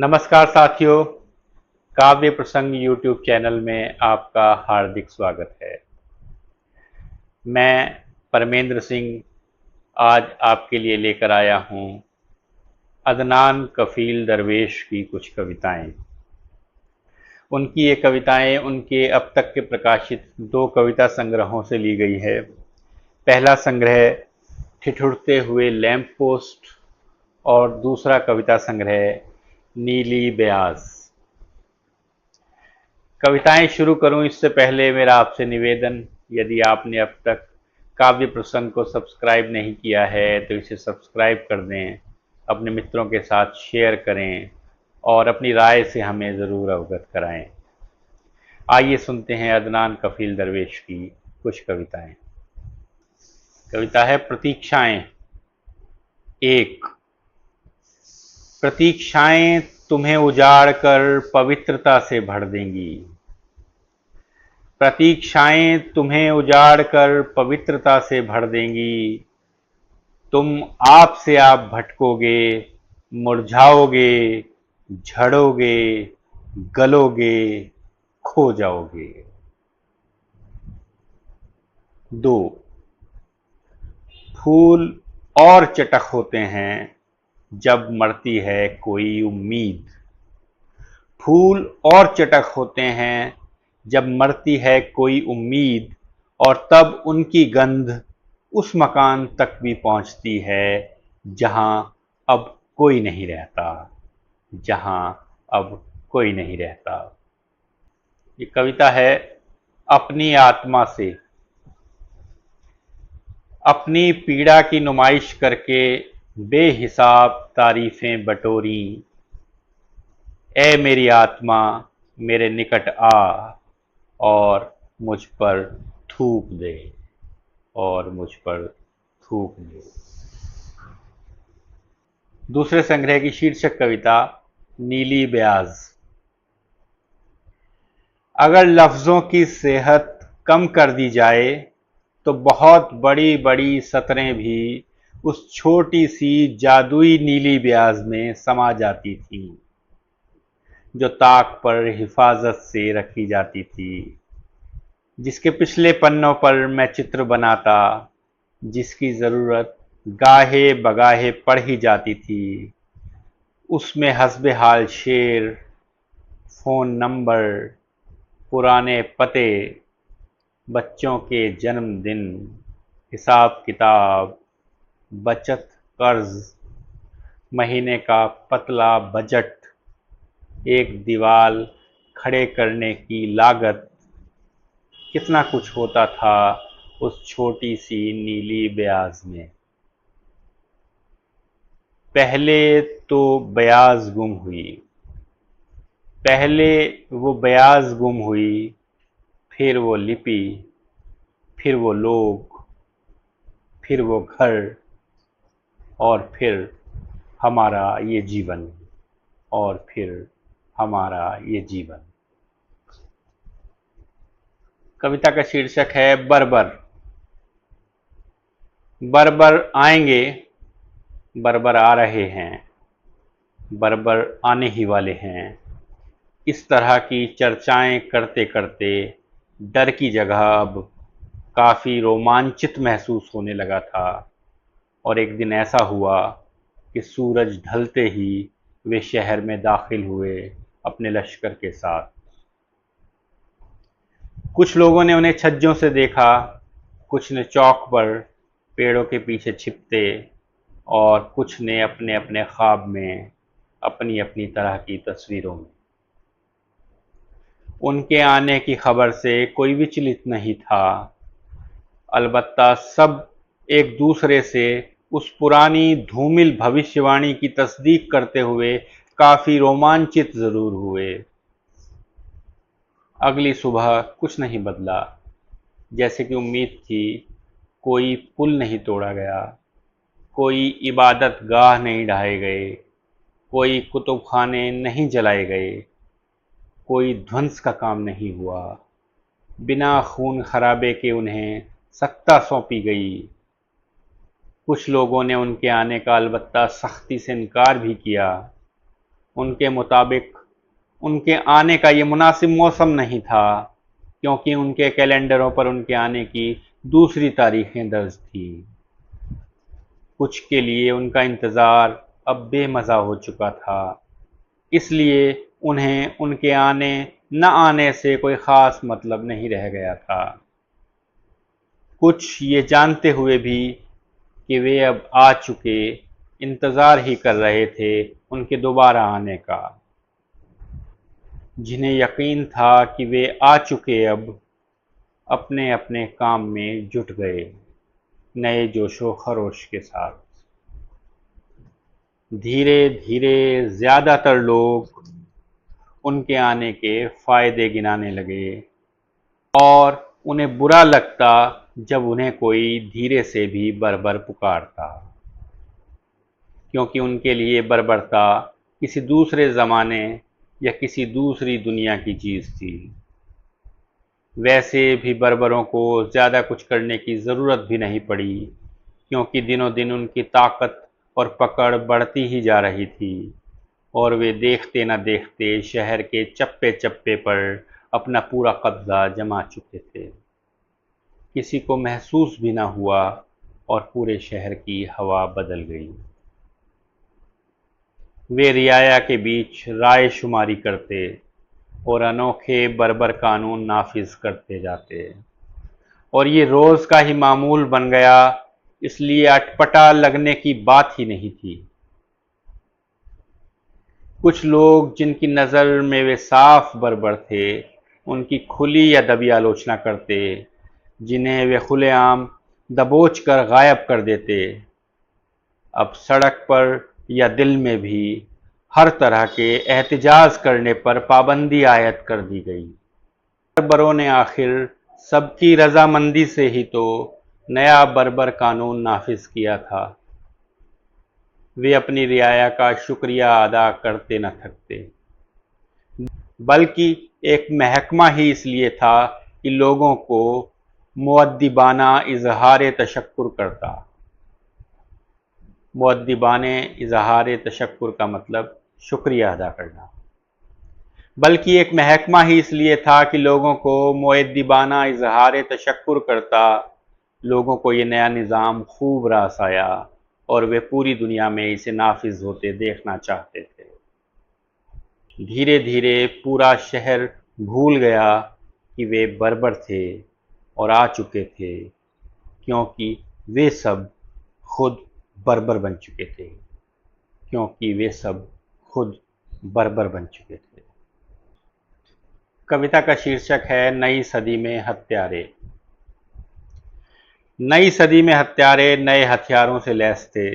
नमस्कार साथियों, काव्य प्रसंग यूट्यूब चैनल में आपका हार्दिक स्वागत है। मैं परमेंद्र सिंह आज आपके लिए लेकर आया हूँ अदनान कफील दरवेश की कुछ कविताएं। उनकी ये कविताएं उनके अब तक के प्रकाशित 2 कविता संग्रहों से ली गई है। पहला संग्रह ठिठुरते हुए लैंप पोस्ट और दूसरा कविता संग्रह नीली ब्याज। कविताएं शुरू करूं इससे पहले मेरा आपसे निवेदन, यदि आपने अब तक काव्य प्रसंग को सब्सक्राइब नहीं किया है तो इसे सब्सक्राइब कर दें, अपने मित्रों के साथ शेयर करें और अपनी राय से हमें ज़रूर अवगत कराएं। आइए सुनते हैं अदनान कफील दरवेश की कुछ कविताएं। कविता है प्रतीक्षाएं। 1। प्रतीक्षाएं तुम्हें उजाड़ कर पवित्रता से भर देंगी। प्रतीक्षाएं तुम्हें उजाड़ कर पवित्रता से भर देंगी। तुम आप से आप भटकोगे, मुरझाओगे, झड़ोगे, गलोगे, खो जाओगे। 2। फूल और चटक होते हैं जब मरती है कोई उम्मीद। फूल और चटक होते हैं जब मरती है कोई उम्मीद, और तब उनकी गंध उस मकान तक भी पहुंचती है जहां अब कोई नहीं रहता, जहां अब कोई नहीं रहता। ये कविता है अपनी आत्मा से। अपनी पीड़ा की नुमाइश करके बेहिसाब तारीफें बटोरी। ए मेरी आत्मा मेरे निकट आ और मुझ पर थूक दे, और मुझ पर थूक दे। दूसरे संग्रह की शीर्षक कविता नीली ब्याज। अगर लफ्ज़ों की सेहत कम कर दी जाए तो बहुत बड़ी बड़ी सतरें भी उस छोटी सी जादुई नीली ब्याज में समा जाती थीं, जो ताक पर हिफाजत से रखी जाती थी, जिसके पिछले पन्नों पर मैं चित्र बनाता, जिसकी ज़रूरत गाहे बगाहे पड़ ही जाती थी। उसमें हस्बे हाल शेर, फ़ोन नंबर, पुराने पते, बच्चों के जन्मदिन, हिसाब किताब, बचत, कर्ज, महीने का पतला बजट, एक दीवार खड़े करने की लागत, कितना कुछ होता था उस छोटी सी नीली ब्याज में। पहले तो ब्याज गुम हुई, पहले वो ब्याज गुम हुई, फिर वो लिपि, फिर वो लोग, फिर वो घर, और फिर हमारा ये जीवन, और फिर हमारा ये जीवन। कविता का शीर्षक है बर्बर। बर्बर आएंगे, बर्बर आ रहे हैं, बर्बर आने ही वाले हैं। इस तरह की चर्चाएं करते करते डर की जगह अब काफ़ी रोमांचित महसूस होने लगा था, और एक दिन ऐसा हुआ कि सूरज ढलते ही वे शहर में दाखिल हुए अपने लश्कर के साथ। कुछ लोगों ने उन्हें छज्जों से देखा, कुछ ने चौक पर पेड़ों के पीछे छिपते, और कुछ ने अपने अपने ख्वाब में अपनी अपनी तरह की तस्वीरों में। उनके आने की खबर से कोई विचलित नहीं था, अलबत्ता सब एक दूसरे से उस पुरानी धूमिल भविष्यवाणी की तस्दीक करते हुए काफ़ी रोमांचित ज़रूर हुए। अगली सुबह कुछ नहीं बदला, जैसे कि उम्मीद थी। कोई पुल नहीं तोड़ा गया, कोई इबादत गाह नहीं ढाए गए, कोई कुतुबखाने नहीं जलाए गए, कोई ध्वंस का काम नहीं हुआ। बिना खून खराबे के उन्हें सत्ता सौंपी गई। कुछ लोगों ने उनके आने का अलबत्ता सख्ती से इनकार भी किया, उनके मुताबिक उनके आने का ये मुनासिब मौसम नहीं था, क्योंकि उनके कैलेंडरों पर उनके आने की दूसरी तारीखें दर्ज थी। कुछ के लिए उनका इंतज़ार अब बेमज़ा हो चुका था, इसलिए उन्हें उनके आने न आने से कोई ख़ास मतलब नहीं रह गया था। कुछ ये जानते हुए भी कि वे अब आ चुके, इंतज़ार ही कर रहे थे उनके दोबारा आने का। जिन्हें यकीन था कि वे आ चुके, अब अपने अपने काम में जुट गए, नए जोशो खरोश के साथ। धीरे धीरे ज़्यादातर लोग उनके आने के फ़ायदे गिनाने लगे, और उन्हें बुरा लगता जब उन्हें कोई धीरे से भी बर्बर पुकारता, क्योंकि उनके लिए बर्बरता किसी दूसरे ज़माने या किसी दूसरी दुनिया की चीज़ थी। वैसे भी बर्बरों को ज़्यादा कुछ करने की ज़रूरत भी नहीं पड़ी, क्योंकि दिनों दिन उनकी ताकत और पकड़ बढ़ती ही जा रही थी, और वे देखते न देखते शहर के चप्पे चप्पे पर अपना पूरा कब्ज़ा जमा चुके थे। किसी को महसूस भी न हुआ, और पूरे शहर की हवा बदल गई। वे रियाया के बीच राय शुमारी करते और अनोखे बर्बर कानून नाफिज करते जाते, और ये रोज़ का ही मामूल बन गया, इसलिए अटपटा लगने की बात ही नहीं थी। कुछ लोग जिनकी नज़र में वे साफ बर्बर थे, उनकी खुली या दबी आलोचना करते, जिन्हें वे खुलेआम दबोच कर गायब कर देते। अब सड़क पर या दिल में भी हर तरह के एहतिजाज करने पर पाबंदी आयद कर दी गई। बर्बरों ने आखिर सबकी रजामंदी से ही तो नया बर्बर कानून नाफिज किया था। वे अपनी रियाया का शुक्रिया अदा करते न थकते, बल्कि एक महकमा ही इसलिए था कि लोगों को मुअद्दिबाना इजहार तशक्कुर करता। मुअद्दिबाने इजहार तशक्कुर का मतलब शुक्रिया अदा करना। बल्कि एक महकमा ही इसलिए था कि लोगों को मुअद्दिबाना इजहार तशक्कुर करता। लोगों को ये नया निज़ाम खूब रास आया, और वे पूरी दुनिया में इसे नाफिज होते देखना चाहते थे। धीरे धीरे पूरा शहर भूल गया कि वे बर्बर थे और आ चुके थे, क्योंकि वे सब खुद बर्बर बन चुके थे, क्योंकि वे सब खुद बर्बर बन चुके थे। कविता का शीर्षक है नई सदी में हत्यारे। नई सदी में हत्यारे नए हथियारों से लैस थे।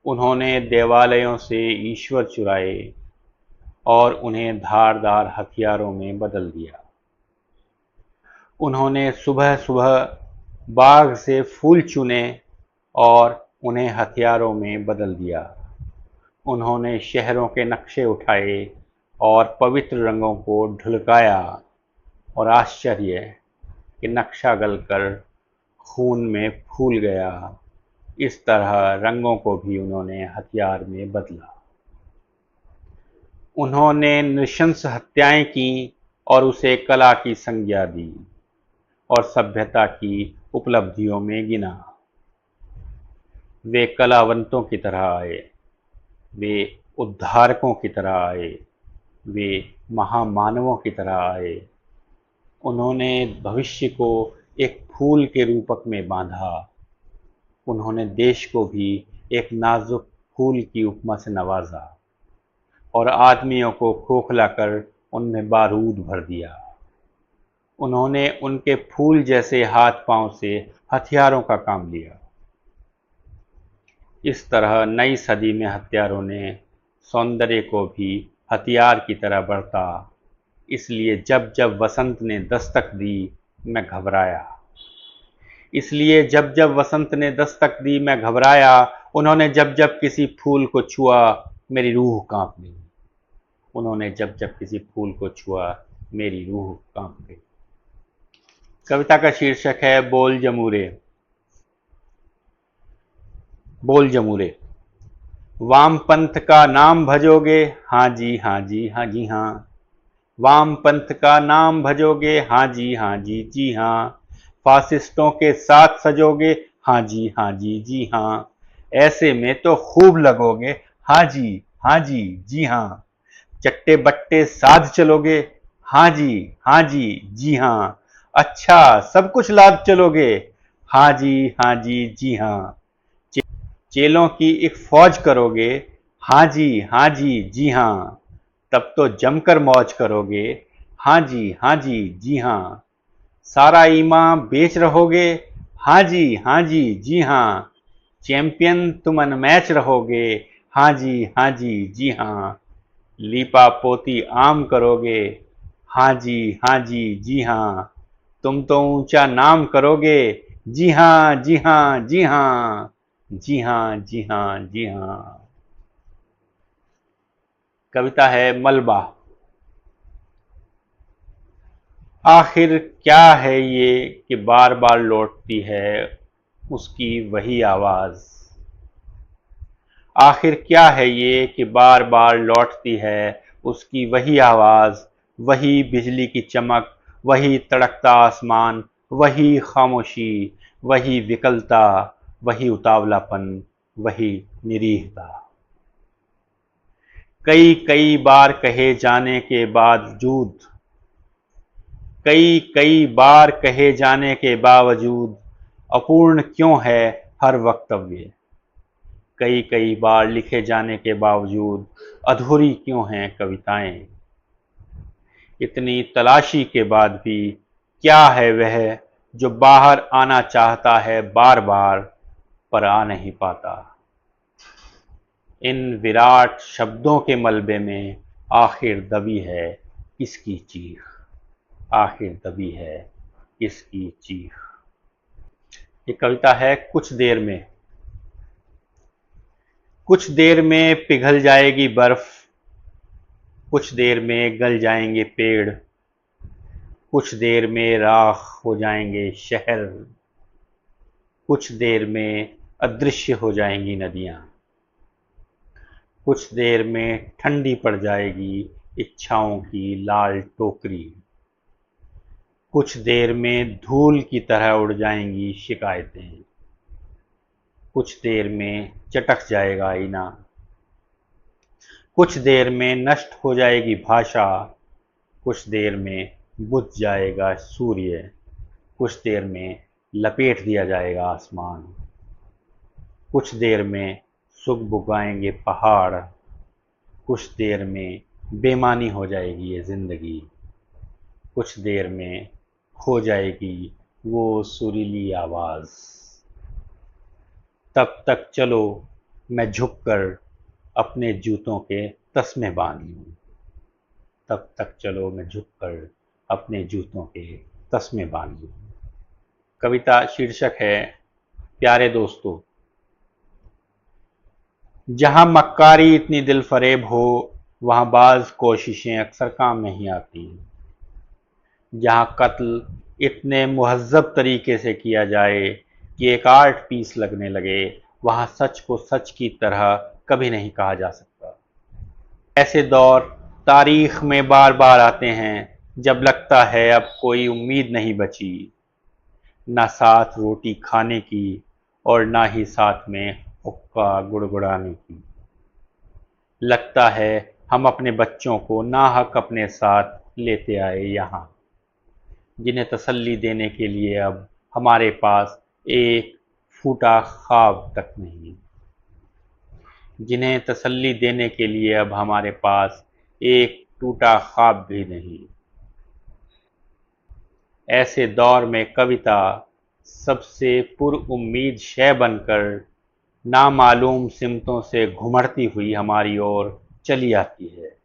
उन्होंने देवालयों से ईश्वर चुराए और उन्हें धारदार हथियारों में बदल दिया। उन्होंने सुबह सुबह बाग से फूल चुने और उन्हें हथियारों में बदल दिया। उन्होंने शहरों के नक्शे उठाए और पवित्र रंगों को ढुलकाया, और आश्चर्य कि नक्शा गलकर खून में फूल गया। इस तरह रंगों को भी उन्होंने हथियार में बदला। उन्होंने नृशंस हत्याएं की और उसे कला की संज्ञा दी और सभ्यता की उपलब्धियों में गिना। वे कलावंतों की तरह आए, वे उद्धारकों की तरह आए, वे महामानवों की तरह आए। उन्होंने भविष्य को एक फूल के रूपक में बांधा। उन्होंने देश को भी एक नाजुक फूल की उपमा से नवाजा और आदमियों को खोखला कर उनमें बारूद भर दिया। उन्होंने उनके फूल जैसे हाथ पांव से हथियारों का काम लिया। इस तरह नई सदी में हत्यारों ने सौंदर्य को भी हथियार की तरह बरता। इसलिए जब जब वसंत ने दस्तक दी, मैं घबराया। इसलिए जब जब वसंत ने दस्तक दी, मैं घबराया। उन्होंने जब जब किसी फूल को छुआ, मेरी रूह कांप गई। उन्होंने जब जब किसी फूल को छुआ, मेरी रूह कांप गई। कविता का शीर्षक है बोल जमूरे। बोल जमूरे। वामपंथ का नाम भजोगे, हाँ जी हाँ जी हाँ जी हाँ। वामपंथ का नाम भजोगे, हाँ जी हाँ जी जी हाँ। फासिस्टों के साथ सजोगे, हाँ जी हाँ जी जी हाँ। ऐसे में तो खूब लगोगे, हाँ जी जी हाँ। चट्टे बट्टे साध चलोगे, हाँ जी जी हाँ। अच्छा सब कुछ लाद चलोगे, हाँ जी हाँ। चेलों की एक फौज करोगे, हाँ जी हाँ। तब तो जमकर मौज करोगे, हाँ जी हाँ। सारा ईमान बेच रहोगे, हाँ जी हाँ। चैंपियन तुम अनमैच रहोगे, हाँ जी हाँ। लीपा पोती आम करोगे, हाँ जी हाँ। तुम तो ऊंचा नाम करोगे, जी हाँ जी हाँ जी हाँ जी हाँ। कविता है मलबा। आखिर क्या है ये कि बार बार लौटती है उसकी वही आवाज। आखिर क्या है ये कि बार बार लौटती है उसकी वही आवाज। वही बिजली की चमक, वही तड़कता आसमान, वही खामोशी, वही विकलता, वही उतावलापन, वही निरीहता। कई कई बार कहे जाने के बावजूद, कई कई बार कहे जाने के बावजूद अपूर्ण क्यों है हर वक्तव्य। कई कई बार लिखे जाने के बावजूद अधूरी क्यों हैं कविताएं। इतनी तलाशी के बाद भी क्या है वह जो बाहर आना चाहता है बार बार पर आ नहीं पाता। इन विराट शब्दों के मलबे में आखिर दबी है किसकी चीख। आखिर दबी है किसकी चीख। ये कविता है कुछ देर में। कुछ देर में पिघल जाएगी बर्फ, कुछ देर में गल जाएंगे पेड़, कुछ देर में राख हो जाएंगे शहर, कुछ देर में अदृश्य हो जाएंगी नदियां, कुछ देर में ठंडी पड़ जाएगी इच्छाओं की लाल टोकरी, कुछ देर में धूल की तरह उड़ जाएंगी शिकायतें, कुछ देर में चटक जाएगा आईना, कुछ देर में नष्ट हो जाएगी भाषा, कुछ देर में बुझ जाएगा सूर्य, कुछ देर में लपेट दिया जाएगा आसमान, कुछ देर में सुख बुगाएंगे पहाड़, कुछ देर में बेमानी हो जाएगी ये जिंदगी, कुछ देर में खो जाएगी वो सुरीली आवाज। तब तक चलो मैं झुककर अपने जूतों के तस्मे बांध लूं। तब तक चलो मैं झुककर अपने जूतों के तस्मे बांध लूं। कविता शीर्षक है प्यारे दोस्तों। जहां मक्कारी इतनी दिल फरेब हो वहां बाज कोशिशें अक्सर काम नहीं आती। जहां कत्ल इतने मुहज्जब तरीके से किया जाए कि एक आर्ट पीस लगने लगे वहां सच को सच की तरह कभी नहीं कहा जा सकता। ऐसे दौर तारीख में बार बार आते हैं जब लगता है अब कोई उम्मीद नहीं बची, ना साथ रोटी खाने की और ना ही साथ में हुक्का गुड़गुड़ाने की। लगता है हम अपने बच्चों को नाहक अपने साथ लेते आए यहाँ, जिन्हें तसल्ली देने के लिए अब हमारे पास एक फूटा ख्वाब तक नहीं। जिन्हें तसल्ली देने के लिए अब हमारे पास एक टूटा ख्वाब भी नहीं। ऐसे दौर में कविता सबसे पुरउम्मीद शय बनकर नामालूम सिमतों से घुमड़ती हुई हमारी ओर चली आती है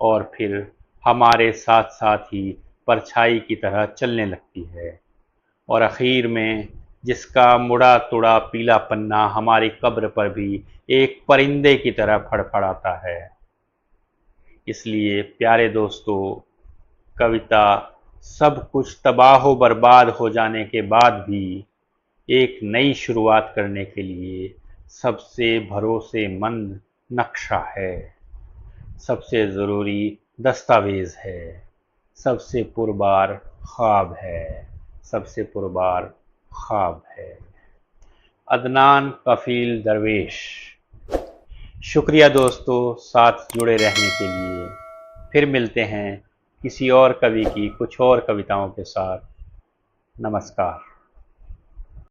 और फिर हमारे साथ साथ ही परछाई की तरह चलने लगती है और आखिर में जिसका मुड़ा तुड़ा पीला पन्ना हमारी कब्र पर भी एक परिंदे की तरह फड़फड़ाता है। इसलिए प्यारे दोस्तों, कविता सब कुछ तबाह बर्बाद हो जाने के बाद भी एक नई शुरुआत करने के लिए सबसे भरोसेमंद नक्शा है, सबसे ज़रूरी दस्तावेज़ है, सबसे पुरबार ख्वाब है, सबसे पुरबार ख्वाब है। अदनान कफील दरवेश। शुक्रिया दोस्तों साथ जुड़े रहने के लिए। फिर मिलते हैं किसी और कवि की कुछ और कविताओं के साथ। नमस्कार।